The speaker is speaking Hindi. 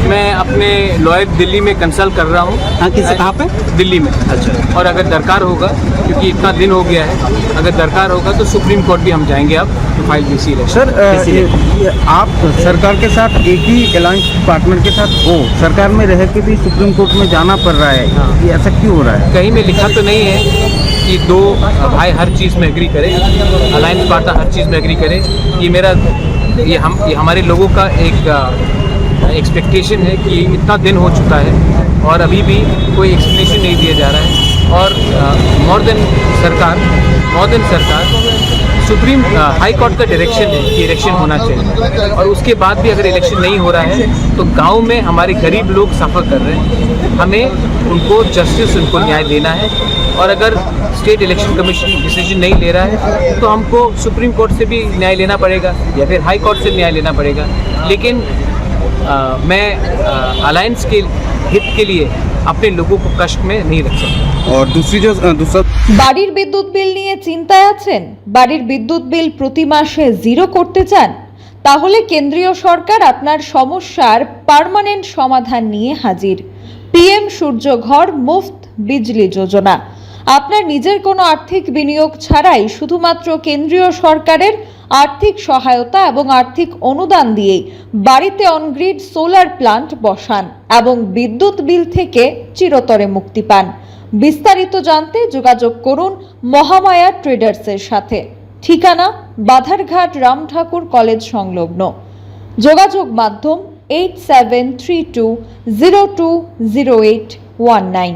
मैं अपने लॉयर दिल्ली में कंसल्ट कर रहा हूँ। हाँ, किस कहाँ पे? दिल्ली में। अच्छा। और अगर दरकार होगा, क्योंकि इतना दिन हो गया है, अगर दरकार होगा तो सुप्रीम कोर्ट भी हम जाएंगे अब तो फाइल भी इसी सर आप सरकार के साथ एक ही अलायंस पार्टनर के साथ हो, सरकार में रह के भी सुप्रीम कोर्ट में जाना पड़ रहा है। हाँ। ये ऐसा क्यों हो रहा है? कहीं में लिखा तो नहीं है कि दो भाई हर चीज़ में एग्री करें, अलायंस पार्टनर हर चीज़ में एग्री करें। ये हमारे लोगों का एक एक्सपेक्टेशन है कि इतना दिन हो चुका है और अभी भी कोई एक्सप्लेनेशन नहीं दिया जा रहा है। और मोर देन सरकार सुप्रीम हाई कोर्ट का डायरेक्शन है कि इलेक्शन होना चाहिए, और उसके बाद भी अगर इलेक्शन नहीं हो रहा है तो गांव में हमारे गरीब लोग सफ़र कर रहे हैं। हमें उनको जस्टिस, उनको न्याय देना है। और अगर स्टेट इलेक्शन कमीशन डिसीजन नहीं ले रहा है तो हमको सुप्रीम कोर्ट से भी न्याय लेना पड़ेगा या फिर हाई कोर्ट से न्याय लेना पड़ेगा। लेकिन मैं अलायंस के हित के लिए अपने लोगों को कष्ट में नहीं रख सकता। और दूसरा বাড়ির বিদ্যুৎ বিল নিয়ে চিন্তায় আছেন? বাড়ির বিদ্যুৎ বিল প্রতি মাসে জিরো করতে চান? তাহলে কেন্দ্রীয় সরকার আপনার সমস্যার পার্মানেন্ট সমাধান নিয়ে হাজির। পিএম সূর্য ঘর মুফত বিজলি যোজনা। আপনার নিজের কোনো আর্থিক বিনিয়োগ ছাড়াই শুধুমাত্র কেন্দ্রীয় সরকারের আর্থিক সহায়তা এবং আর্থিক অনুদান দিয়েই বাড়িতে অনগ্রিড সোলার প্লান্ট বসান এবং বিদ্যুৎ বিল থেকে চিরতরে মুক্তি পান। বিস্তারিত জানতে যোগাযোগ করুন মহামায়া ট্রেডার্সের সাথে। ঠিকানা বাধারঘাট রাম ঠাকুর কলেজ সংলগ্ন। যোগাযোগ মাধ্যম 8732020819।